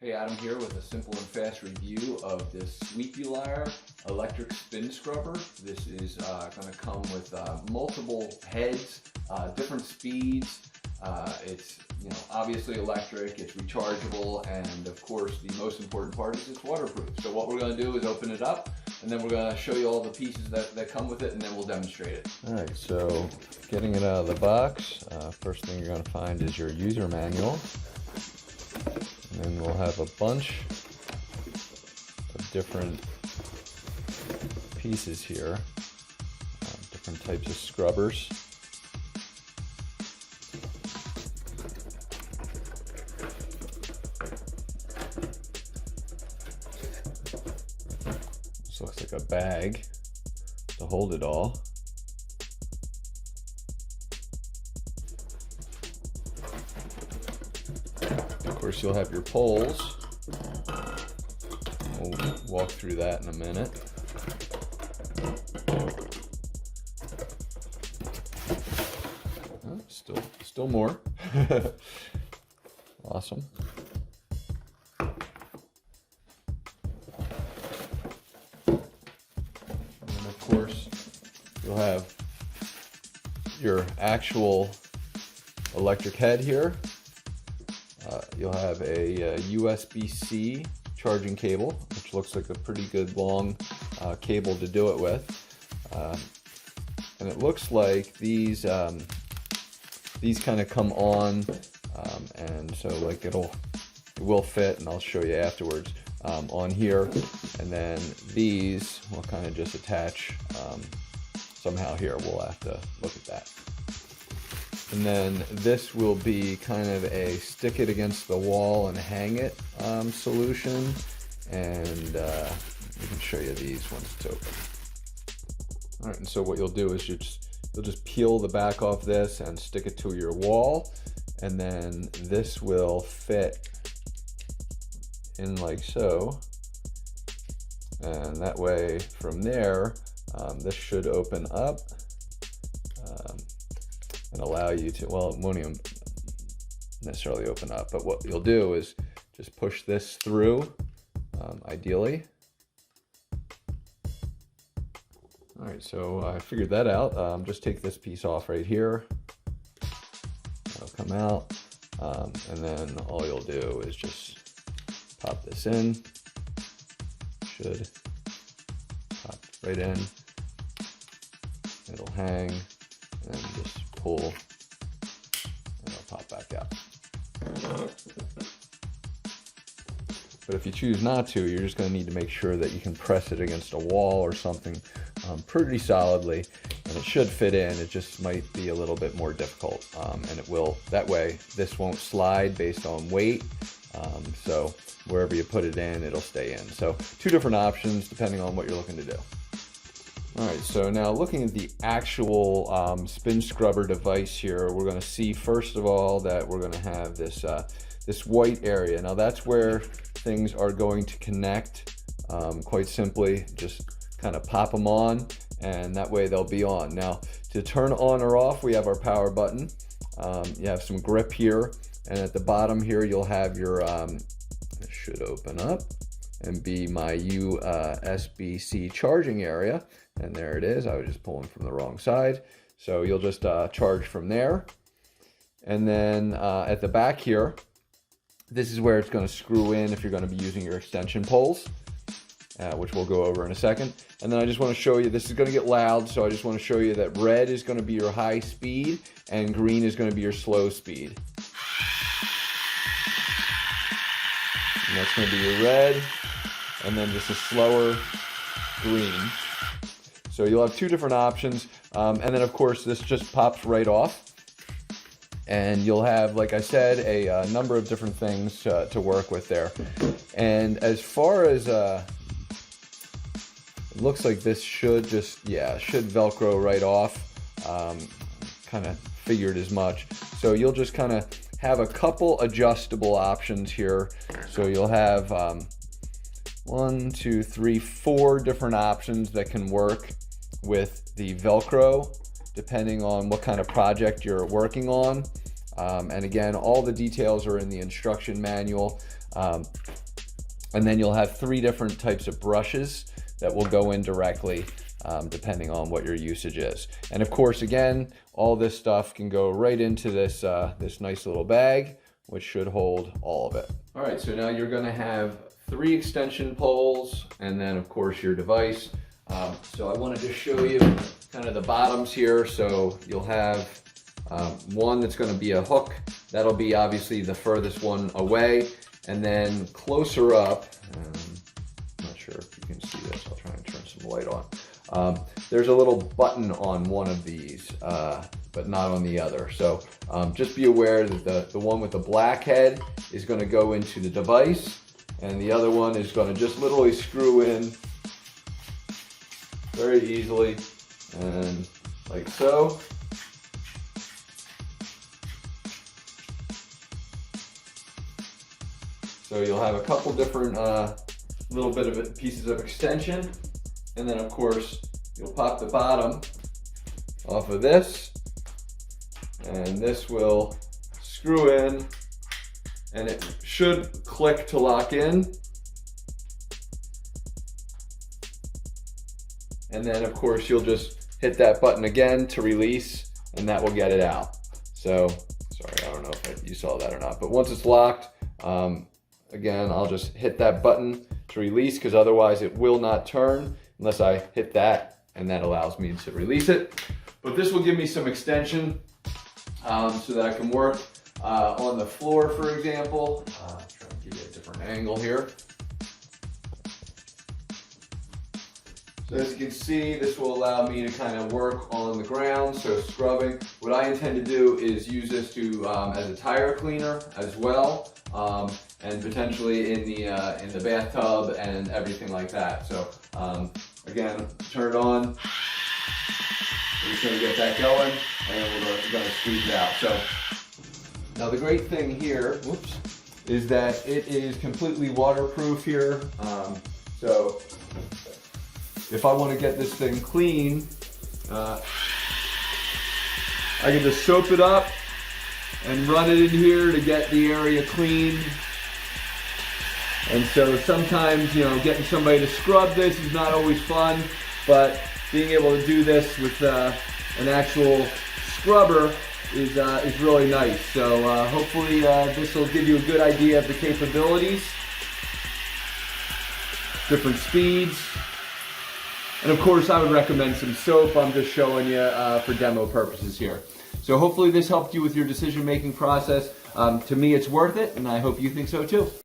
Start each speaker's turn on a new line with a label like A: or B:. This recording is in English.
A: Hey, Adam here with a simple and fast review of this Sweepulire electric spin scrubber. This is going to come with multiple heads, different speeds. It's obviously electric, it's rechargeable, and of course the most important part is it's waterproof. So what we're going to do is open it up, and then we're going to show you all the pieces that come with it, and then we'll demonstrate it.
B: Alright, so getting it out of the box, first thing you're going to find is your user manual. And then we'll have a bunch of different pieces here, different types of scrubbers. This looks like a bag to hold it all. Of course, you'll have your poles. We'll walk through that in a minute. Oh, still more. Awesome. And of course, you'll have your actual electric head here. You'll have a USB-C charging cable, which looks like a pretty good long cable to do it with. And it looks like these kind of come on, and so like it will fit, and I'll show you afterwards, on here. And then these will kind of just attach somehow here. We'll have to look at that. And then this will be kind of a stick it against the wall and hang it solution. And we can show you these once it's open. All right, and so what you'll do is you'll just peel the back off this and stick it to your wall. And then this will fit in like so. And that way from there, this should open up. And allow you to, well, it won't even necessarily open up, but what you'll do is just push this through, ideally. All right, so I figured that out. Just take this piece off right here. It'll come out, and then all you'll do is just pop this in. Should pop right in. It'll hang, and just pull, and it'll pop back out. But if you choose not to, you're just going to need to make sure that you can press it against a wall or something pretty solidly, and it should fit in. It just might be a little bit more difficult, and it will, that way this won't slide based on weight, so wherever you put it in, it'll stay in. So two different options depending on what you're looking to do. Alright, so now looking at the actual spin scrubber device here, we're going to see first of all that we're going to have this this white area. Now that's where things are going to connect. Quite simply, just kind of pop them on, and that way they'll be on. Now to turn on or off, we have our power button. You have some grip here, and at the bottom here you'll have your, it should open up and be my USB-C charging area. And there it is. I was just pulling from the wrong side. So you'll just charge from there. And then at the back here, this is where it's going to screw in if you're going to be using your extension poles, which we'll go over in a second. And then I just want to show you, this is going to get loud, so I just want to show you that red is going to be your high speed and green is going to be your slow speed. And that's going to be your red, and then just a slower green. So you'll have two different options, and then of course this just pops right off, and you'll have, like I said, a number of different things to work with there. And as far as it looks like this should just, should Velcro right off. Kind of figured as much. So you'll just kind of have a couple adjustable options here. So you'll have 1, 2, 3, 4 different options that can work with the Velcro depending on what kind of project you're working on. And again, all the details are in the instruction manual. And then you'll have 3 different types of brushes that will go in directly depending on what your usage is. And of course, again, all this stuff can go right into this, this nice little bag, which should hold all of it. All right, so now you're gonna have 3 extension poles and then of course your device. So I wanna just show you kind of the bottoms here. So you'll have one that's gonna be a hook. That'll be obviously the furthest one away. And then closer up, I'm not sure if you can see this, I'll try and turn some light on. There's a little button on one of these, but not on the other. So just be aware that the one with the black head is gonna go into the device, and the other one is gonna just literally screw in very easily, and like so. So you'll have a couple different little bit of pieces of extension, and then of course you'll pop the bottom off of this, and this will screw in, and it should click to lock in. And then of course you'll just hit that button again to release, and that will get it out. So, sorry, I don't know if you saw that or not, but once it's locked, again, I'll just hit that button to release, because otherwise it will not turn unless I hit that, and that allows me to release it. But this will give me some extension so that I can work on the floor, for example. Try to give you a different angle here. So as you can see, this will allow me to kind of work on the ground, so scrubbing. What I intend to do is use this to as a tire cleaner as well, and potentially in the bathtub and everything like that. So again, turn it on. We're just going to get that going, and we're going to squeeze it out. So now the great thing here, whoops, is that it is completely waterproof here. So if I want to get this thing clean, I can just soap it up and run it in here to get the area clean. And so sometimes, you know, getting somebody to scrub this is not always fun, but being able to do this with an actual scrubber is really nice. So hopefully this will give you a good idea of the capabilities, different speeds. And of course, I would recommend some soap. I'm just showing you for demo purposes here. So hopefully this helped you with your decision-making process. To me, it's worth it, and I hope you think so too.